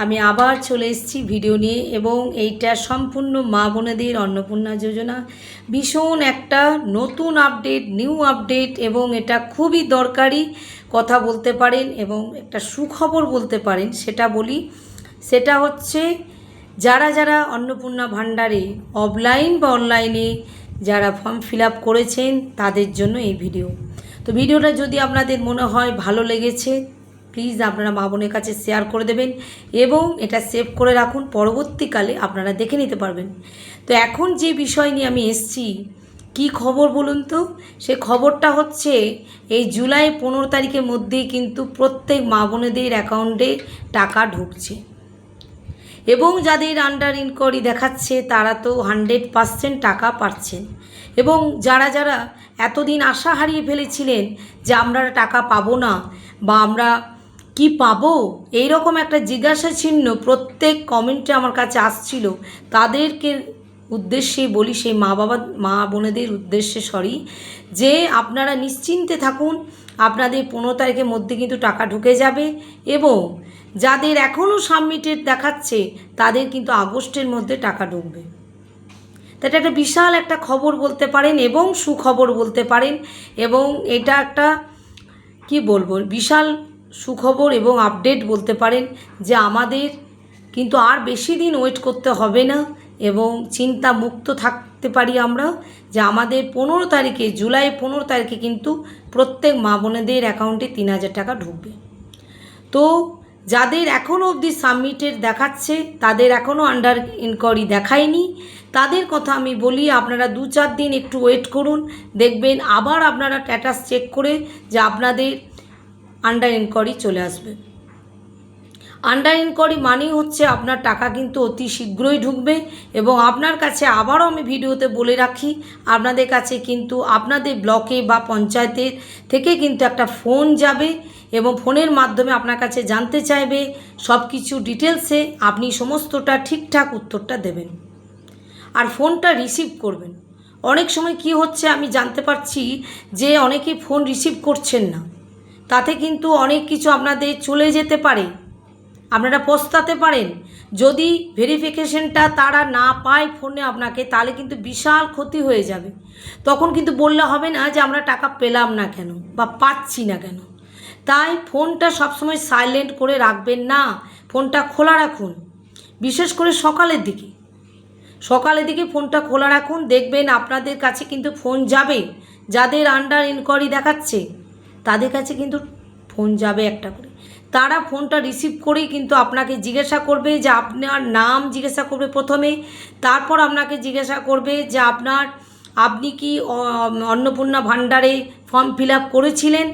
আমি আবার চলে এসেছি ভিডিও নিয়ে এবং এইটা সম্পূর্ণ মা বোনেদের অন্নপূর্ণা যোজনা ভীষণ একটা নতুন আপডেট, নিউ আপডেট এবং এটা খুবই দরকারি কথা বলতে পারেন এবং একটা সুখবর বলতে পারেন। সেটা বলি, সেটা হচ্ছে যারা যারা অন্নপূর্ণা ভাণ্ডারে অফলাইন বা অনলাইনে যারা ফর্ম ফিল আপ করেছেন তাদের জন্য এই ভিডিও। তো ভিডিওটা যদি আপনাদের মনে হয় ভালো লেগেছে, প্লিজ আপনারা মা বোনের কাছে শেয়ার করে দেবেন এবং এটা সেভ করে রাখুন, পরবর্তীকালে আপনারা দেখে নিতে পারবেন। তো এখন যে বিষয় নিয়ে আমি এসেছি, কি খবর বলুন তো? সে খবরটা হচ্ছে এই জুলাই 15 তারিখের মধ্যেই কিন্তু প্রত্যেক মা বোনেদের অ্যাকাউন্টে টাকা ঢুকছে এবং যাদের আন্ডার ইনকোয়ারি দেখাচ্ছে তারা তো 100% টাকা পাচ্ছেন। এবং যারা যারা এতদিন আশা হারিয়ে ফেলেছিলেন যে আমরা টাকা পাবো না বা আমরা কি পাবো, এইরকম একটা জিজ্ঞাসা চিহ্ন প্রত্যেক কমেন্টে আমার কাছে আসছিল, তাদেরকে উদ্দেশ্যে বলি, সেই মা বোনেদের উদ্দেশ্যে যে আপনারা নিশ্চিন্তে থাকুন, আপনাদের 15 তারিখের মধ্যে কিন্তু টাকা ঢুকে যাবে এবং যাদের এখনও সাবমিটেড দেখাচ্ছে তাদের কিন্তু আগস্টের মধ্যে টাকা ঢুকবে। এটা একটা বিশাল একটা খবর বলতে পারেন এবং সুখবর বলতে পারেন এবং এটা একটা কি বলবো, বিশাল সুখবর এবং আপডেট বলতে পারেন যে আমাদের কিন্তু আর বেশি দিন ওয়েট করতে হবে না এবং চিন্তা মুক্ত থাকতে পারি আমরা যে আমাদের 15 তারিখে, জুলাই 15 তারিখে কিন্তু প্রত্যেক মা বোনেদের অ্যাকাউন্টে 3000 টাকা ঢুকবে। তো যাদের এখনও অবধি সাবমিটেড দেখাচ্ছে, তাদের এখনও আন্ডার ইনকোয়ারি দেখায়নি, তাদের কথা আমি বলি আপনারা 2-4 দিন একটু ওয়েট করুন, দেখবেন আবার আপনারা স্ট্যাটাস চেক করে যে আপনাদের আন্ডার ইনকোয়ারি চলে আসবে। আন্ডার ইনকোয়ারি মানেই হচ্ছে আপনার টাকা কিন্তু অতি শীঘ্রই ঢুকবে এবং আপনার কাছে আবারও আমি ভিডিওতে বলে রাখি, আপনাদের কাছে কিন্তু আপনাদের ব্লকে বা পঞ্চায়েতের থেকে কিন্তু একটা ফোন যাবে এবং ফোনের মাধ্যমে আপনার কাছে জানতে চাইবে সব কিছু ডিটেলসে, আপনি সমস্তটা ঠিকঠাক উত্তরটা দেবেন আর ফোনটা রিসিভ করবেন। অনেক সময় কি হচ্ছে আমি জানতে পারছি যে অনেকেই ফোন রিসিভ করছেন না, তাতে কিন্তু অনেক কিছু আপনাদের চলে যেতে পারে, আপনারা পস্তাতে পারেন। যদি ভেরিফিকেশনটা তারা না পায় ফোনে আপনাকে, তাহলে কিন্তু বিশাল ক্ষতি হয়ে যাবে। তখন কিন্তু বললে হবে না যে আমরা টাকা পেলাম না কেন বা পাচ্ছি না কেন। তাই ফোনটা সবসময় সাইলেন্ট করে রাখবেন না, ফোনটা খোলা রাখুন, বিশেষ করে সকালের দিকে ফোনটা খোলা রাখুন, দেখবেন আপনাদের কাছে কিন্তু ফোন যাবে। যাদের আন্ডার ইনকোয়ারি দেখাচ্ছে তাদের কাছে কিন্তু ফোন যাবে একটা করে, তারা ফোনটা রিসিভ করেই কিন্তু আপনাকে জিজ্ঞাসা করবে যে আপনার নাম জিজ্ঞাসা করবে প্রথমে, তারপর আপনাকে জিজ্ঞাসা করবে যে আপনি কি অন্নপূর্ণা ভাণ্ডারে ফর্ম ফিল আপ করেছিলেন।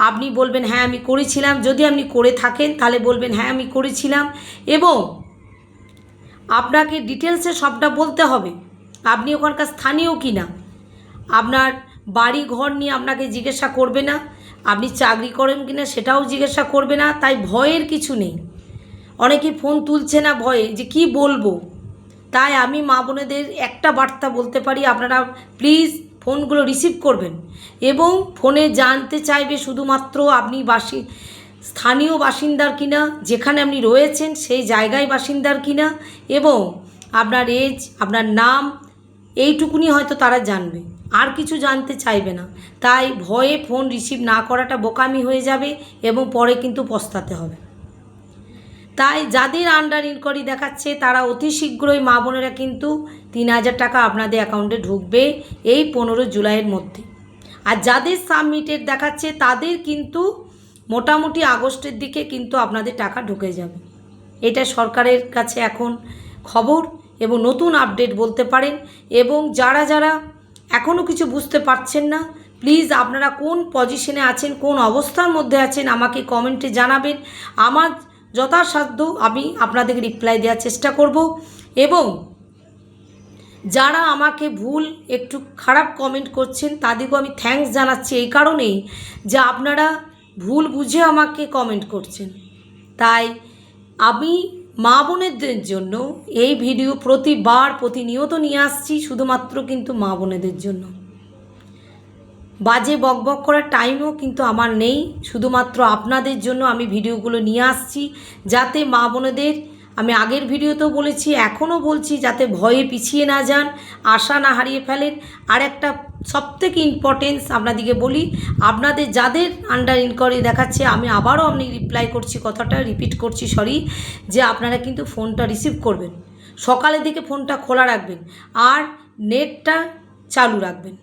আপনি বলবেন হ্যাঁ আমি করেছিলাম, যদি আপনি করে থাকেন তাহলে বলবেন হ্যাঁ আমি করেছিলাম এবং আপনাকে ডিটেলসে সবটা বলতে হবে, আপনি ওখানকার স্থানীয় কি না, আপনার বাড়ি ঘর নিয়ে আপনাকে জিজ্ঞাসা করবে না, আপনি চাকরি করেন কি না সেটাও জিজ্ঞাসা করবে না। তাই ভয়ের কিছু নেই, অনেকে ফোন তুলছে না ভয়ে যে কি বলবো। তাই আমি মা বোনেদের একটা বার্তা বলতে পারি, আপনারা প্লিজ ফোনগুলো রিসিভ করবেন এবং ফোনে জানতে চাইবে শুধুমাত্র আপনি স্থানীয় বাসিন্দার কিনা, যেখানে আপনি রয়েছেন সেই জায়গায় বাসিন্দার কিনা এবং আপনার এজ, আপনার নাম, এইটুকুনি হয়তো তারা জানবে, আর কিছু জানতে চাইবে না। তাই ভয়ে ফোন রিসিভ না করাটা বোকামি হয়ে যাবে এবং পরে কিন্তু পস্তাতে হবে। তাই যাদের আন্ডার ইনকোয়ারি দেখাচ্ছে তারা অতি শীঘ্রই মা বোনেরা কিন্তু 3000 টাকা আপনাদের অ্যাকাউন্টে ঢুকবে এই 15 জুলাইয়ের মধ্যে। আর যাদের সাবমিটেড দেখাচ্ছে তাদের কিন্তু মোটামুটি আগস্টের দিকে কিন্তু আপনাদের টাকা ঢুকে যাবে। এটা সরকারের কাছে এখন খবর এবং নতুন আপডেট বলতে পারেন। এবং যারা যারা এখনও কিছু বুঝতে পারছেন না, প্লিজ আপনারা কোন পজিশনে আছেন, কোন অবস্থার মধ্যে আছেন আমাকে কমেন্টে জানাবেন, আমার যথাসাধ্য আমি আপনাদেরকে রিপ্লাই দেওয়ার চেষ্টা করব। এবং যারা আমাকে ভুল একটু খারাপ কমেন্ট করছেন তাদেরকেও আমি থ্যাঙ্কস জানাচ্ছি, এই কারণেই যে আপনারা ভুল বুঝে আমাকে কমেন্ট করছেন। তাই আমি মা বোনেদের জন্য এই ভিডিও প্রতিনিয়ত নিয়ে আসছি, শুধুমাত্র কিন্তু মা বোনেদের জন্য। বাজে বকবক করার টাইমও কিন্তু আমার নেই, শুধুমাত্র আপনাদের জন্য আমি ভিডিওগুলো নিয়ে আসছি, যাতে মা বোনেদের আমি আগের ভিডিওতেও বলেছি, এখনও বলছি, যাতে ভয়ে পিছিয়ে না যান, আশা না হারিয়ে ফেলেন। আর একটা সবথেকে ইম্পর্টেন্স আপনাদেরকে বলি, আপনাদের যাদের আন্ডার ইনকোয়ারি দেখাচ্ছে, আমি আবারও আপনি রিপ্লাই করছি, কথাটা রিপিট করছি, সরি, যে আপনারা কিন্তু ফোনটা রিসিভ করবেন, সকালের দিকে ফোনটা খোলা রাখবেন আর নেটটা চালু রাখবেন।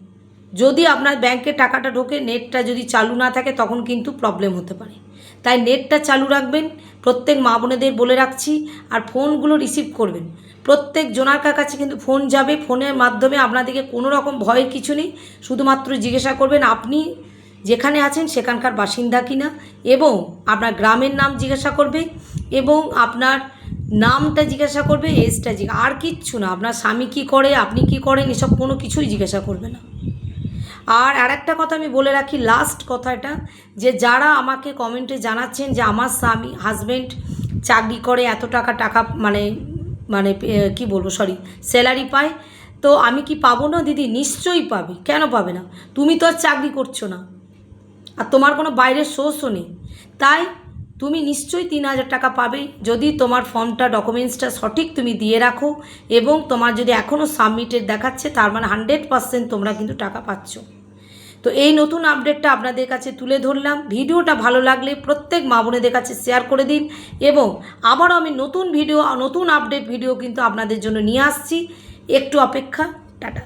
যদি আপনার ব্যাংকে টাকাটা ঢোকে, নেটটা যদি চালু না থাকে তখন কিন্তু প্রবলেম হতে পারে। তাই নেটটা চালু রাখবেন, প্রত্যেক মা বোনেদের বলে রাখছি। আর ফোনগুলো রিসিভ করবেন, প্রত্যেক জনার কাছে কিন্তু ফোন যাবে, ফোনের মাধ্যমে আপনাদেরকে কোনো রকম ভয়ের কিছু নেই। শুধুমাত্র জিজ্ঞাসা করবেন আপনি যেখানে আছেন সেখানকার বাসিন্দা কিনা, এবং আপনার গ্রামের নাম জিজ্ঞাসা করবে, এবং আপনার নামটা জিজ্ঞাসা করবে, এজটা আর কিচ্ছু না। আপনার স্বামী কী করে, আপনি কি করেন, এসব কোনো কিছুই জিজ্ঞাসা করবে না। আর আরেকটা কথা আমি বলে রাখি, লাস্ট কথাটা, যে যারা আমাকে কমেন্টে জানাচ্ছেন যে আমার স্বামী হাজব্যান্ড চাকরি করে, এত টাকা মানে মানে কি বলবো, সরি, স্যালারি পায়, তো আমি কি পাবো না? দিদি নিশ্চয়ই পাবে, কেন পাবে না? তুমি তো আর চাকরি করছো না, আর তোমার কোনো বাইরের সোর্সও নেই, তাই তুমি নিশ্চয়ই 3,000 টাকা পাবে, যদি তোমার ফর্মটা, ডকুমেন্টসটা সঠিক তুমি দিয়ে রাখো, এবং তোমার যদি এখনও সাবমিটেড দেখাচ্ছে, তার মানে 100% তোমরা কিন্তু টাকা পাচ্ছ। তো এই নতুন আপডেটটা আপনাদের কাছে তুলে ধরলাম। ভিডিওটা ভালো লাগলে প্রত্যেক মা বোনেদের কাছে শেয়ার করে দিন, এবং আবারও আমি নতুন আপডেট ভিডিও কিন্তু আপনাদের জন্য নিয়ে আসছি। একটু অপেক্ষা, টাটা।